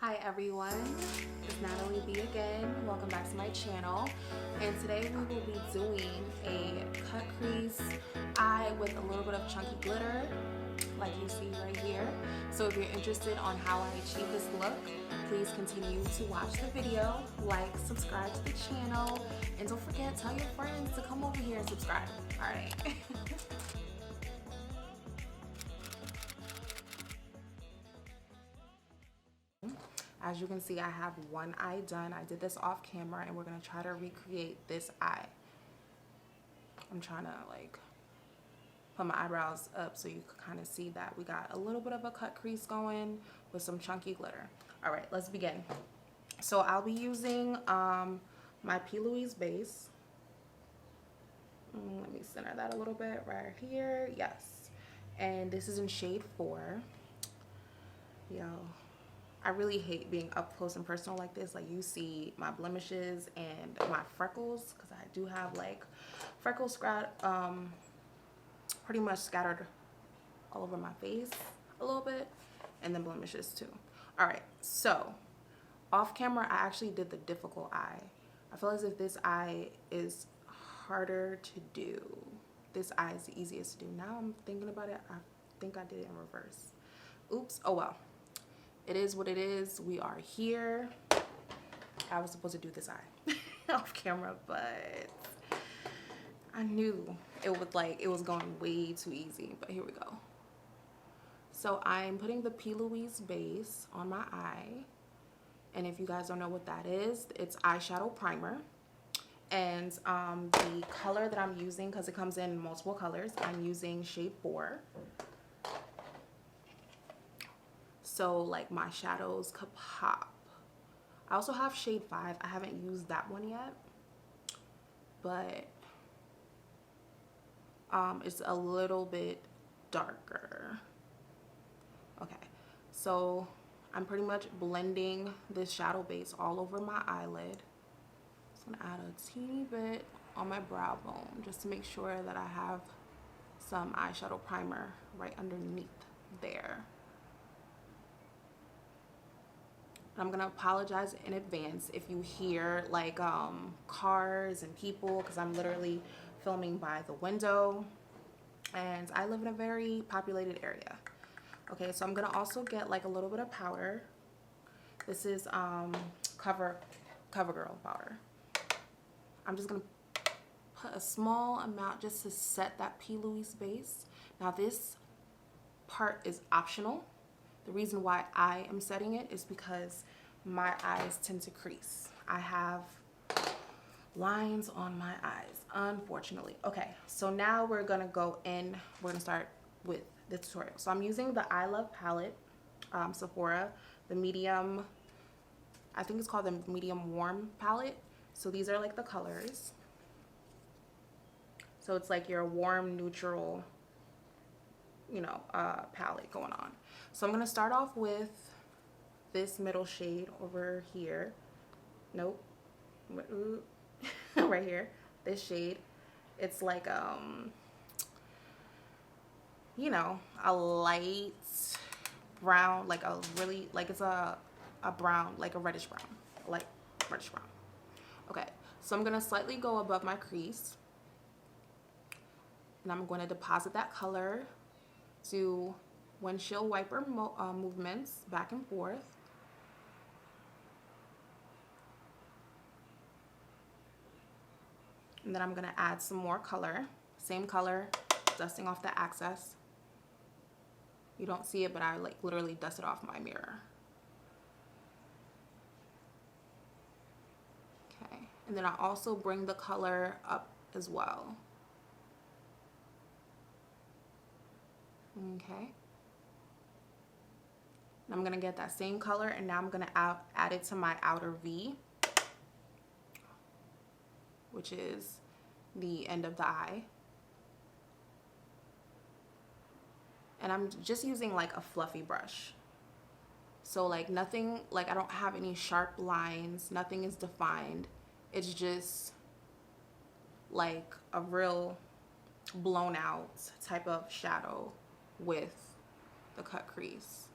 Hi everyone, it's Natalie B again. Welcome back to my channel. And today we will be doing a cut crease eye with a little bit of chunky glitter, like you see right here. So if you're interested on how I achieve this look, please continue to watch the video, like, subscribe to the channel, and don't forget, tell your friends to come over here and subscribe. All right. As you can see, I have one eye done. I did this off camera and we're gonna try to recreate this eye. I'm trying to like put my eyebrows up so you can kind of see that we got a little bit of a cut crease going with some chunky glitter. All right, let's begin. So I'll be using my P. Louise base. Let me center that a little bit right here. Yes. And this is in shade 4. Yo, I really hate being up close and personal like this. Like, you see my blemishes and my freckles, because I do have like freckles pretty much scattered all over my face a little bit, and then blemishes too. All right, so off camera I actually did the difficult eye. I feel as if this eye is harder to do. This eye is the easiest to do. Now I'm thinking about it, I think I did it in reverse. Oops. Oh well. It is what it is. We are here. I was supposed to do this eye off camera, but I knew it was going way too easy, but here we go. So I'm putting the P. Louise base on my eye. And if you guys don't know what that is, it's eyeshadow primer. And the color that I'm using, because it comes in multiple colors, I'm using shade 4. So like my shadows could pop. I also have shade 5. I haven't used that one yet, but it's a little bit darker. Okay, so I'm pretty much blending this shadow base all over my eyelid. Just gonna add a teeny bit on my brow bone just to make sure that I have some eyeshadow primer right underneath there. I'm gonna apologize in advance if you hear like cars and people, because I'm literally filming by the window and I live in a very populated area. Okay, so I'm gonna also get like a little bit of powder. This is CoverGirl powder. I'm just gonna put a small amount just to set that P. Louise base. Now this part is optional. The reason why I am setting it is because my eyes tend to crease. I have lines on my eyes, unfortunately. Okay, so now we're gonna go in. We're gonna start with the tutorial. So I'm using the I Love palette, Sephora, the medium, I think it's called the medium warm palette. So these are like the colors. So it's like your warm, neutral, you know, palette going on. So I'm gonna start off with this middle shade over here. Nope. Right here. This shade. It's like you know, a light brown, like a really, like it's a brown, like a reddish brown, like reddish brown. Okay, so I'm gonna slightly go above my crease, and I'm going to deposit that color, do windshield wiper movements back and forth. And then I'm going to add some more color, same color, dusting off the excess. You don't see it, but I like literally dusted off my mirror. Okay, and then I also bring the color up as well. Okay. And I'm gonna get that same color, and now I'm gonna add it to my outer V, which is the end of the eye. And I'm just using like a fluffy brush. So like nothing, like I don't have any sharp lines, nothing is defined. It's just like a real blown out type of shadow with the cut crease.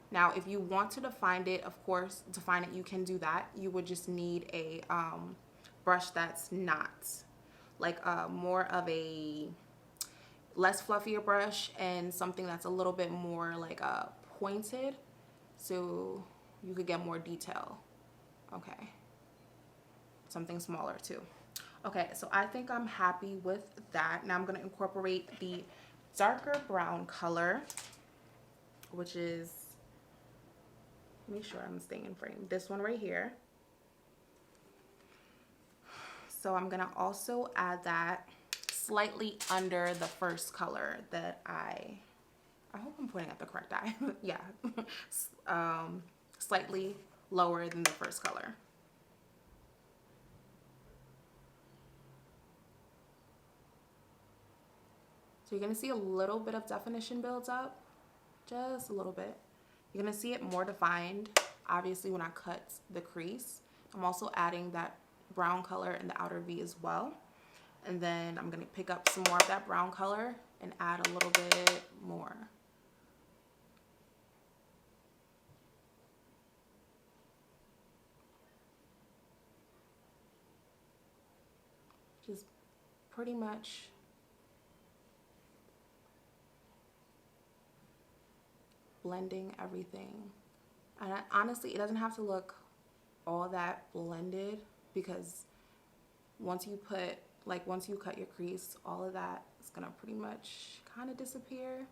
Now, if you want to define it, of course, define it, you can do that. You would just need a brush that's not like more of a less fluffier brush and something that's a little bit more like pointed, so you could get more detail. Okay, something smaller too. Okay, so I think I'm happy with that. Now I'm going to incorporate the darker brown color, which is, make sure I'm staying in frame, this one right here. So I'm going to also add that slightly under the first color that I hope I'm pointing at the correct eye. Yeah. Slightly lower than the first color. So you're going to see a little bit of definition builds up, just a little bit. You're going to see it more defined, obviously, when I cut the crease. I'm also adding that brown color in the outer V as well. And then I'm going to pick up some more of that brown color and add a little bit more. Just pretty much blending everything. And honestly, it doesn't have to look all that blended, because once you cut your crease, all of that is gonna pretty much kind of disappear.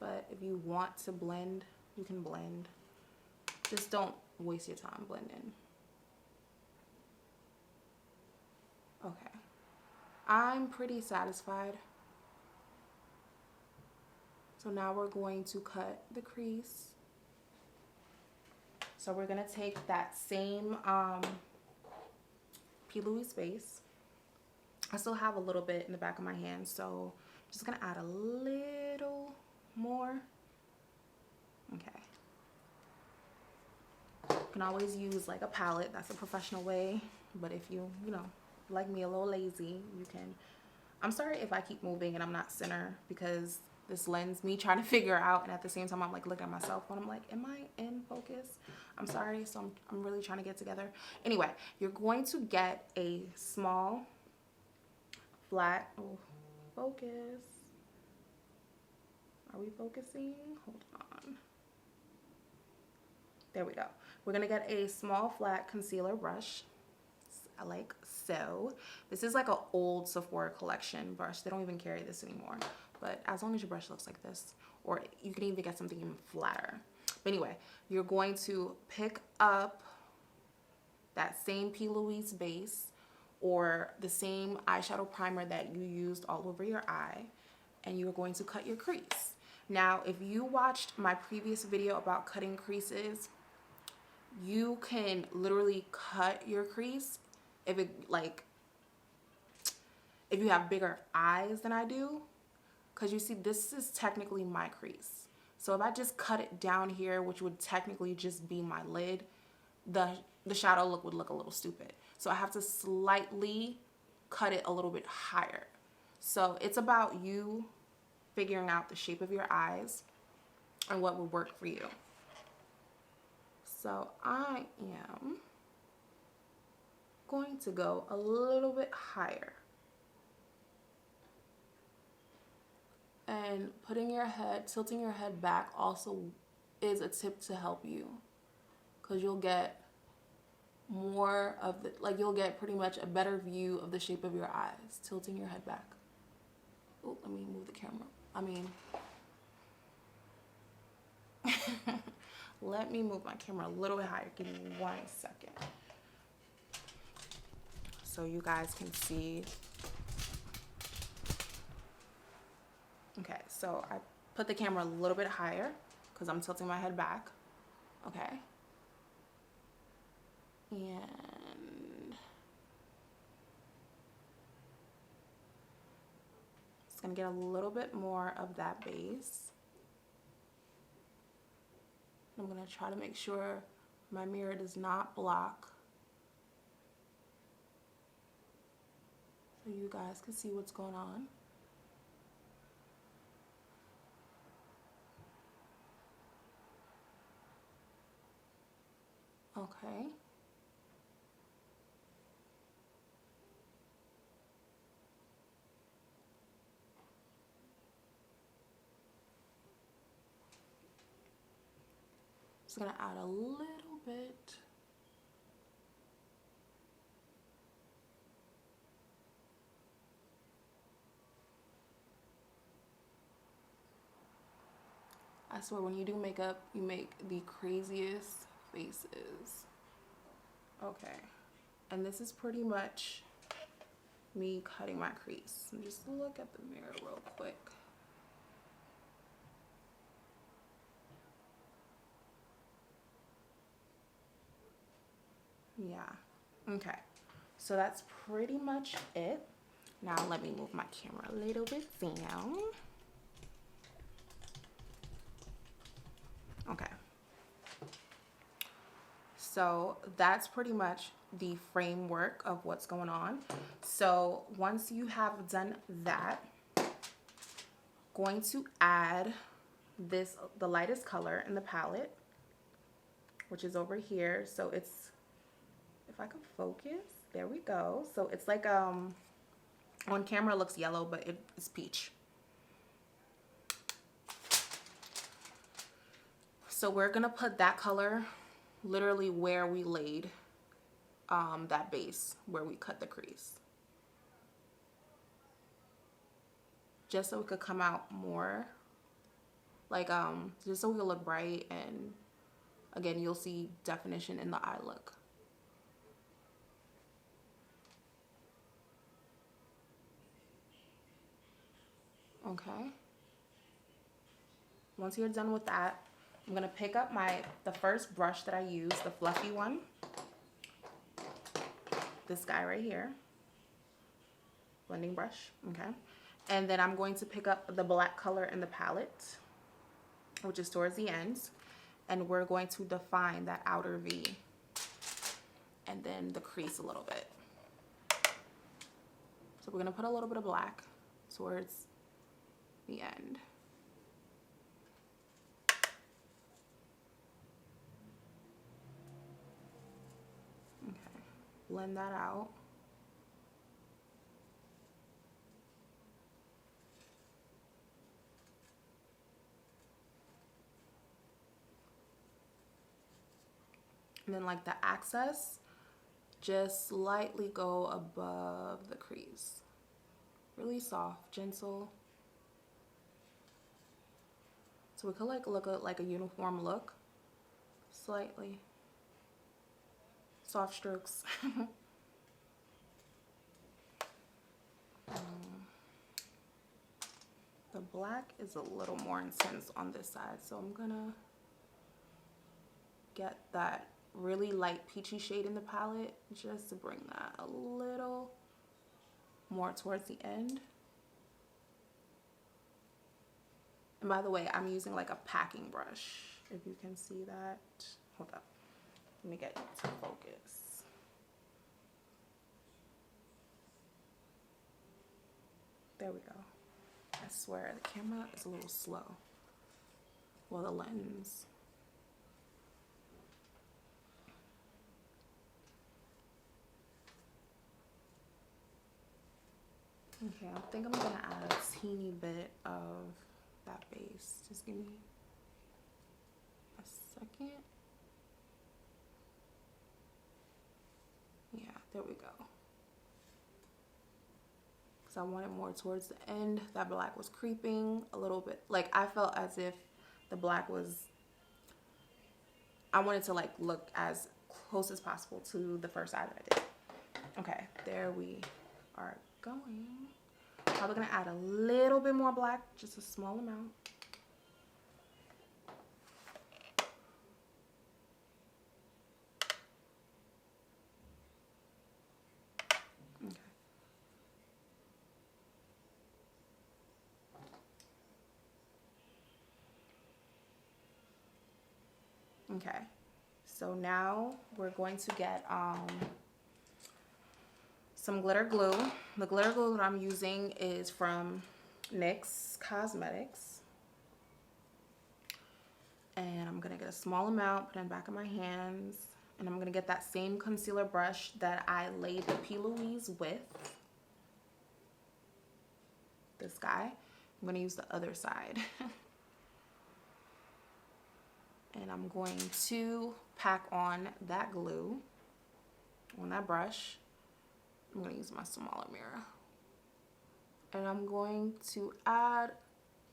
But if you want to blend, you can blend. Just don't waste your time blending. Okay, I'm pretty satisfied. So now we're going to cut the crease. So we're gonna take that same P. Louise base. I still have a little bit in the back of my hand, so I'm just gonna add a little more. Okay. You can always use like a palette. That's a professional way. But if you know, like me, a little lazy, you can. I'm sorry if I keep moving and I'm not center, because this lens, me trying to figure out, and at the same time I'm like looking at my cell phone, I'm like, am I in focus? I'm sorry. So I'm really trying to get together. Anyway, you're going to get a small flat, focus. Are we focusing? Hold on. There we go. We're gonna get a small flat concealer brush, like so. This is like an old Sephora collection brush. They don't even carry this anymore. But as long as your brush looks like this, or you can even get something even flatter. But anyway, you're going to pick up that same P. Louise base or the same eyeshadow primer that you used all over your eye, and you're going to cut your crease. Now, if you watched my previous video about cutting creases, you can literally cut your crease if you have bigger eyes than I do. Because you see, this is technically my crease. So if I just cut it down here, which would technically just be my lid, the shadow look would look a little stupid. So I have to slightly cut it a little bit higher. So it's about you figuring out the shape of your eyes and what would work for you. So I am going to go a little bit higher. And putting your head, tilting your head back also is a tip to help you, because you'll get more of the, like, you'll get pretty much a better view of the shape of your eyes, tilting your head back. Oh, let me move the camera. Let me move my camera a little bit higher. Give me 1 second. So you guys can see. Okay, so I put the camera a little bit higher because I'm tilting my head back. Okay. And it's gonna get a little bit more of that base. I'm gonna try to make sure my mirror does not block, so you guys can see what's going on. Okay. Just gonna add a little bit. I swear, when you do makeup, you make the craziest faces. Okay. And this is pretty much me cutting my crease. Just look at the mirror real quick. Yeah. Okay. So that's pretty much it. Now let me move my camera a little bit down. Okay. So that's pretty much the framework of what's going on. So once you have done that, going to add the lightest color in the palette, which is over here. So it's, if I can focus, there we go. So it's like, on camera it looks yellow, but it's peach. So we're gonna put that color literally where we laid that base, where we cut the crease. Just so it could come out more, like, just so it could look bright, and again, you'll see definition in the eye look. Okay. Once you're done with that, I'm gonna pick up the first brush that I use, the fluffy one. This guy right here. Blending brush, okay. And then I'm going to pick up the black color in the palette, which is towards the ends. And we're going to define that outer V. And then the crease a little bit. So we're gonna put a little bit of black towards the end. Okay, blend that out. And then like the access, just slightly go above the crease. Really soft, gentle. So we could like look at like a uniform look. Slightly. Soft strokes. The black is a little more intense on this side, so I'm gonna get that really light peachy shade in the palette just to bring that a little more towards the end. And by the way, I'm using like a packing brush, if you can see that. Hold up, let me get to focus. There we go. I swear the camera is a little slow. Well, the lens. Okay, I think I'm gonna add a teeny bit of that base. Just give me a second. Yeah, there we go. Because I want it more towards the end. That black was creeping a little bit. Like, I felt as if the black was, I wanted to like look as close as possible to the first eye that I did. Okay, there we are going. Probably gonna add a little bit more black, just a small amount. Okay, so now we're going to get some glitter glue. The glitter glue that I'm using is from NYX Cosmetics. And I'm gonna get a small amount, put it in the back of my hands. And I'm going to get that same concealer brush that I laid the P. Louise with. This guy. I'm going to use the other side. And I'm going to pack on that glue on that brush. I'm going to use my smaller mirror. And I'm going to add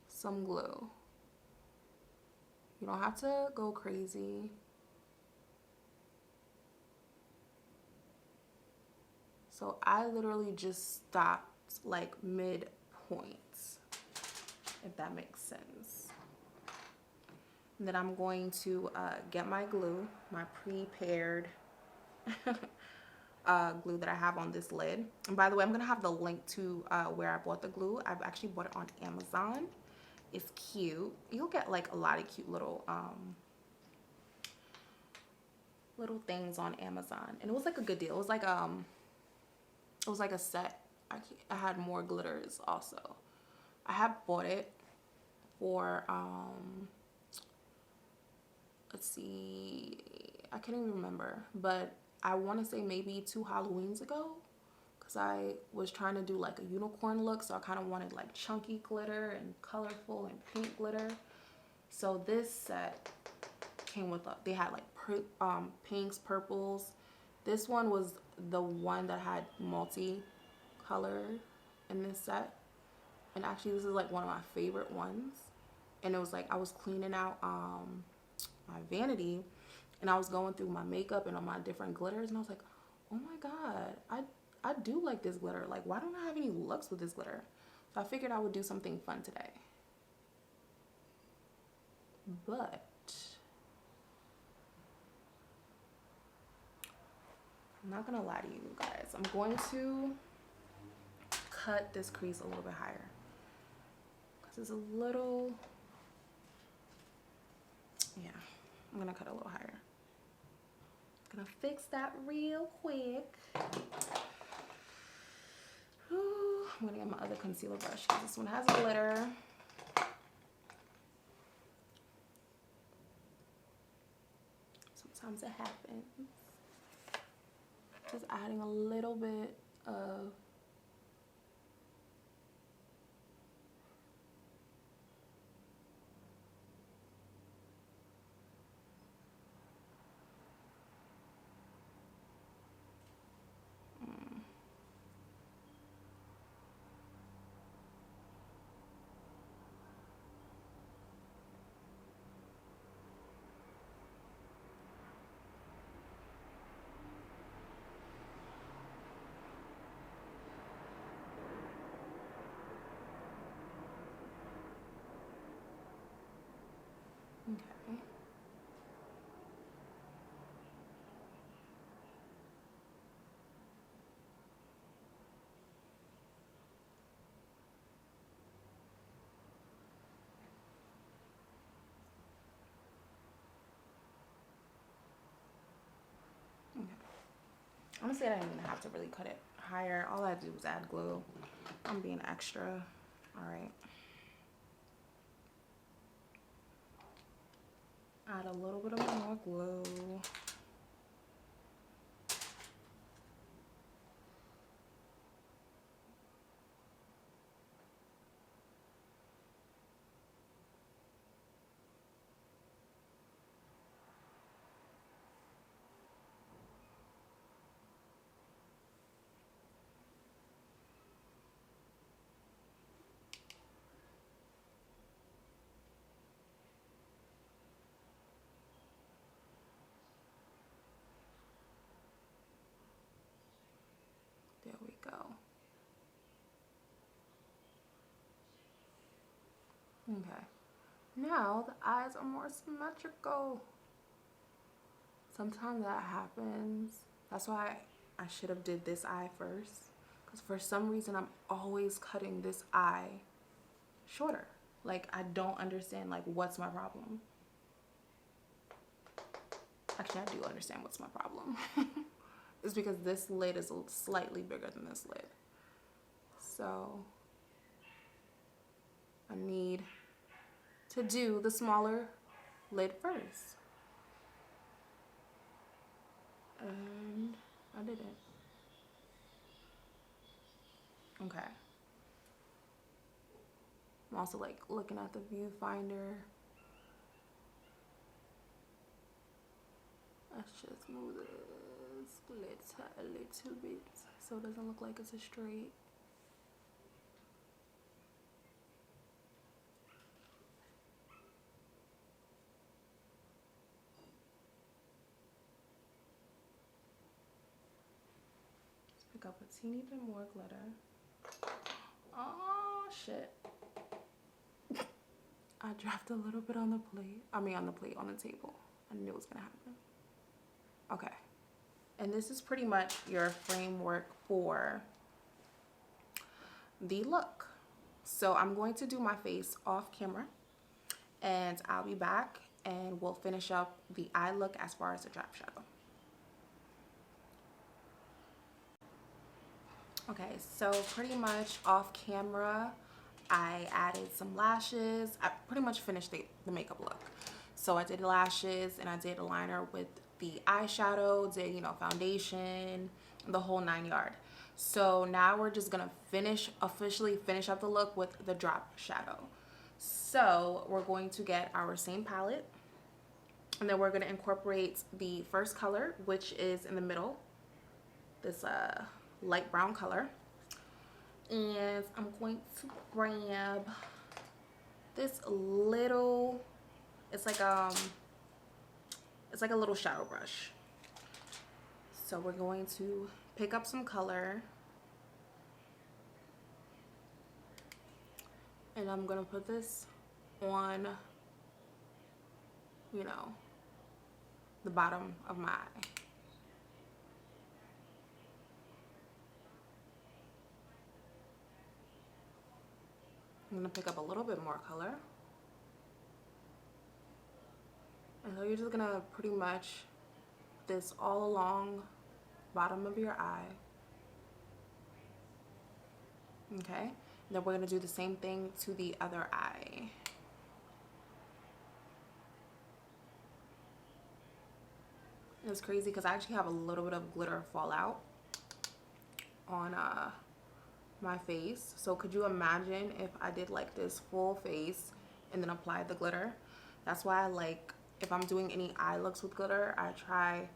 some glue. You don't have to go crazy. So I literally just stopped like mid-point, if that makes sense. And then I'm going to get my glue, my prepared glue that I have on this lid. And by the way, I'm gonna have the link to where I bought the glue. I've actually bought it on Amazon. It's cute. You'll get like a lot of cute little little things on Amazon, and it was like a good deal. It was like a set. I had more glitters also. I had bought it for let's see, I can't even remember, but I want to say maybe 2 Halloweens ago, because I was trying to do like a unicorn look, so I kind of wanted like chunky glitter and colorful and pink glitter. So this set came with they had like pinks, purples. This one was the one that had multi-color in this set, and actually this is like one of my favorite ones. And it was like I was cleaning out my vanity, and I was going through my makeup and all my different glitters, and I was like, oh my god, I do like this glitter. Like, why don't I have any looks with this glitter? So I figured I would do something fun today. But I'm not gonna lie to you guys, I'm going to cut this crease a little bit higher, because it's a little, yeah, I'm gonna cut a little higher. Gonna fix that real quick. Ooh, I'm gonna get my other concealer brush because this one has glitter. Sometimes it happens. Just adding a little bit of okay. Honestly, I didn't even have to really cut it higher. All I had to do was add glue. I'm being extra. All right. Add a little bit of more glue. There we go. Okay. Now the eyes are more symmetrical. Sometimes that happens. That's why I should have did this eye first. Because for some reason I'm always cutting this eye shorter. Like, I don't understand, like, what's my problem. Actually, I do understand what's my problem. It's because this lid is slightly bigger than this lid. So I need to do the smaller lid first. didn't. Okay. I'm also like looking at the viewfinder. Let's just move this glitter a little bit so it doesn't look like it's a straight. Let's pick up a teeny bit more glitter. Oh shit. I dropped a little bit on the plate. I mean on the table. I knew it was gonna happen. Okay. And this is pretty much your framework for the look. So I'm going to do my face off camera and I'll be back and we'll finish up the eye look as far as the drop shadow. Okay, so pretty much off camera, I added some lashes. I pretty much finished the makeup look. So I did lashes and I did a liner with the eyeshadow, did, you know, foundation, the whole 9 yards. So now we're just gonna officially finish up the look with the drop shadow. So we're going to get our same palette and then we're gonna incorporate the first color, which is in the middle, this light brown color. And I'm going to grab this little, it's like a little shadow brush. So we're going to pick up some color and I'm gonna put this on, you know, the bottom of my eye. I'm gonna pick up a little bit more color. And so you're just gonna pretty much this all along bottom of your eye. Okay, and then we're gonna do the same thing to the other eye. It's crazy because I actually have a little bit of glitter fallout on my face. So could you imagine if I did like this full face and then applied the glitter? That's why I like, if I'm doing any eye looks with glitter, I try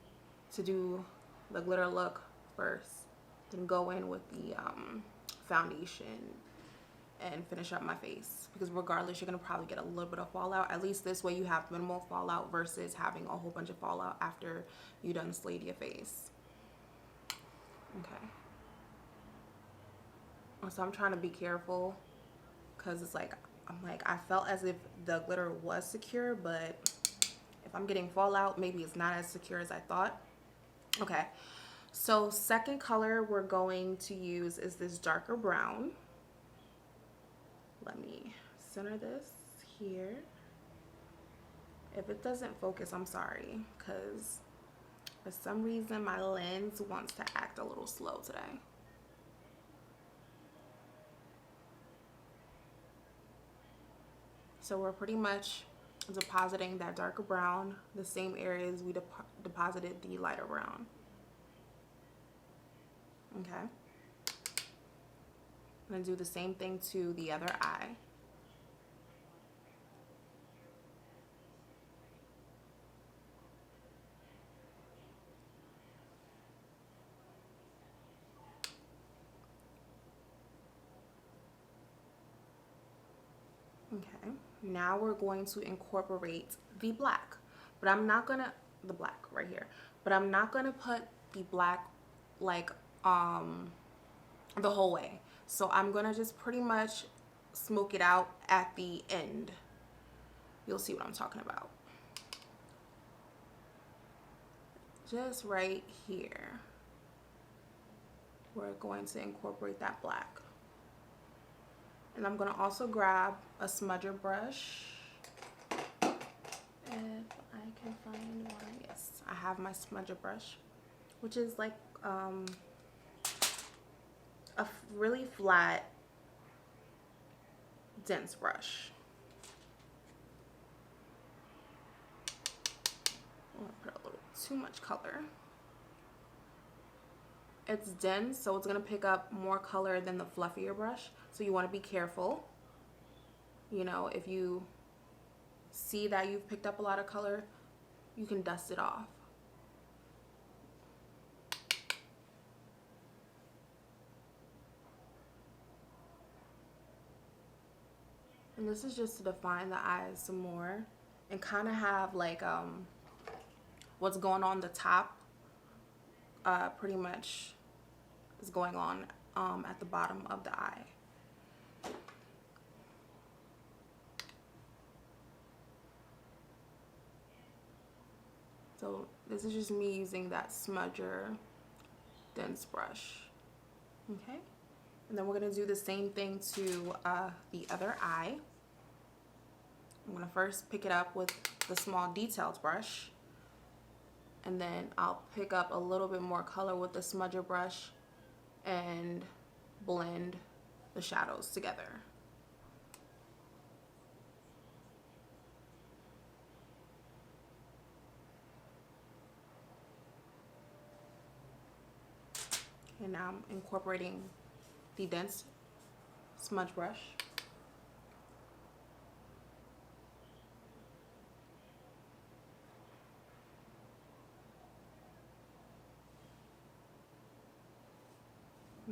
to do the glitter look first, then go in with the foundation and finish up my face, because regardless you're gonna probably get a little bit of fallout. At least this way you have minimal fallout versus having a whole bunch of fallout after you done slayed your face. Okay, so I'm trying to be careful because it's like, I felt as if the glitter was secure, but if I'm getting fallout, maybe it's not as secure as I thought. Okay, so second color we're going to use is this darker brown. Let me center this here. If it doesn't focus, I'm sorry, because for some reason my lens wants to act a little slow today. So we're pretty much depositing that darker brown the same areas we deposited the lighter brown. Okay. I'm gonna do the same thing to the other eye. Okay, now we're going to incorporate the black, but I'm not gonna, the black right here, but I'm not gonna put the black like the whole way. So I'm gonna just pretty much smoke it out at the end. You'll see what I'm talking about. Just right here, we're going to incorporate that black. And I'm gonna also grab a smudger brush. If I can find one. Yes, I have my smudger brush, which is like a really flat, dense brush. I'm gonna put a little too much color. It's dense, so it's gonna pick up more color than the fluffier brush. So you wanna be careful. You know, if you see that you've picked up a lot of color, you can dust it off. And this is just to define the eyes some more and kind of have like what's going on the top pretty much is going on at the bottom of the eye. So this is just me using that smudger dense brush. Okay, and then we're gonna do the same thing to the other eye. I'm gonna first pick it up with the small detailed brush, and then I'll pick up a little bit more color with the smudger brush and blend the shadows together. And now I'm incorporating the dense smudge brush.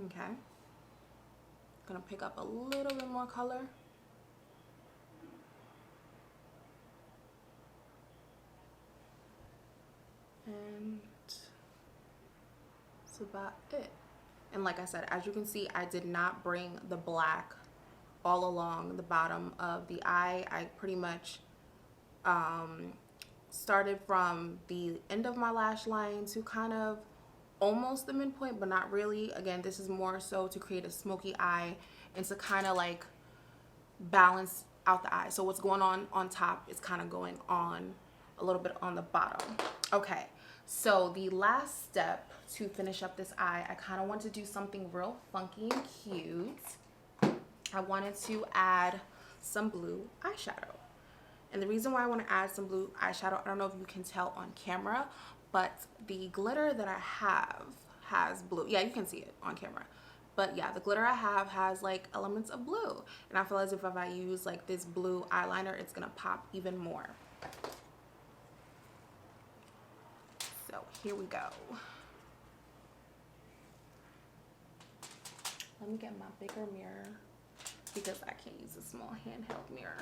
Okay, gonna pick up a little bit more color. And that's about it. And like I said, as you can see, I did not bring the black all along the bottom of the eye. I pretty much started from the end of my lash line to kind of almost the midpoint, but not really. Again, this is more so to create a smoky eye and to kind of like balance out the eye. So what's going on top is kind of going on a little bit on the bottom. Okay, so the last step to finish up this eye, I kind of want to do something real funky and cute. I wanted to add some blue eyeshadow. And the reason why I want to add some blue eyeshadow, I don't know if you can tell on camera, but the glitter that I have has blue. Yeah, you can see it on camera. But yeah, the glitter I have has like elements of blue. And I feel as if I use like this blue eyeliner, it's gonna pop even more. So here we go. Let me get my bigger mirror because I can't use a small handheld mirror.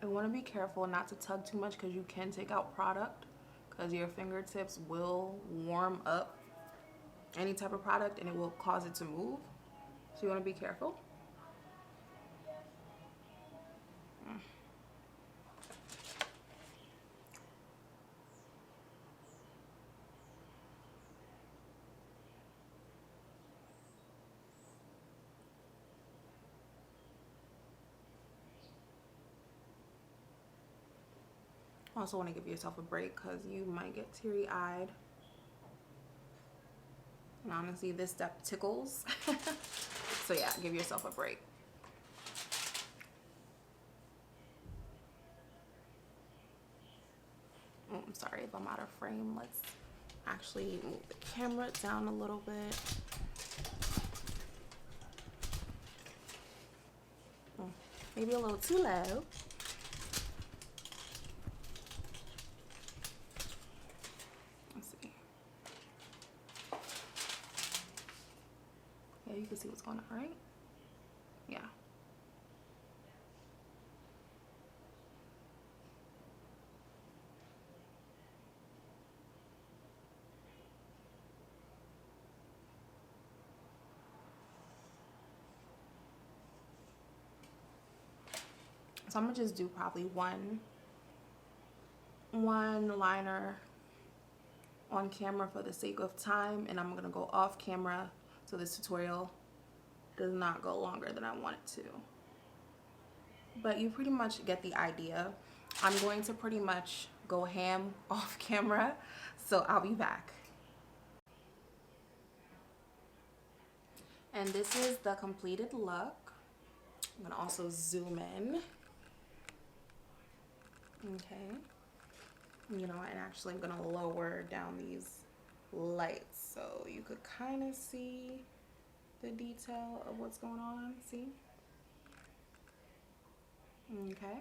I want to be careful not to tug too much because you can take out product, because your fingertips will warm up any type of product and it will cause it to move. So you want to be careful. Also want to give yourself a break because you might get teary-eyed. And honestly, this step tickles. So yeah, give yourself a break. Oh, I'm sorry if I'm out of frame. Let's actually move the camera down a little bit. Maybe a little too low. You can see what's going on, right? Yeah. So I'm gonna just do probably one liner on camera for the sake of time, and I'm gonna go off camera so this tutorial does not go longer than I want it to. But you pretty much get the idea. I'm going to pretty much go ham off camera, so I'll be back. And this is the completed look. I'm gonna also zoom in. Okay. You know, and actually I'm gonna lower down these lights so you could kind of see the detail of what's going on. See? Okay.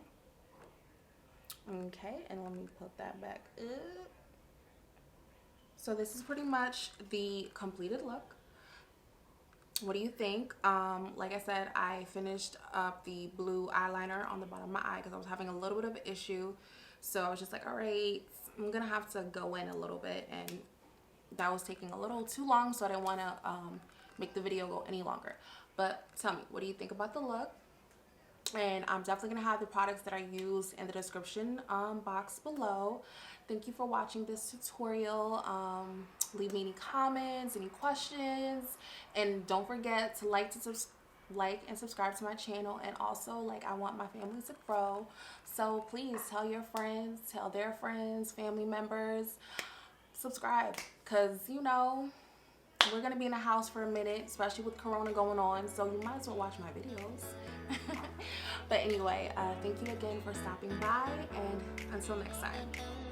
Okay, and let me put that back up. So this is pretty much the completed look. What do you think? Like I said, I finished up the blue eyeliner on the bottom of my eye because I was having a little bit of an issue. So I was just like, all right, I'm gonna have to go in a little bit, and that was taking a little too long, so I didn't want to make the video go any longer. But tell me, what do you think about the look? And I'm definitely gonna have the products that I use in the description box below. Thank you for watching this tutorial. Leave me any comments, any questions, and don't forget to like and subscribe to my channel. And also, like, I want my family to grow, so please tell your friends, tell their friends, family members, subscribe, because you know we're gonna be in the house for a minute, especially with Corona going on, so you might as well watch my videos. But anyway, thank you again for stopping by, and until next time.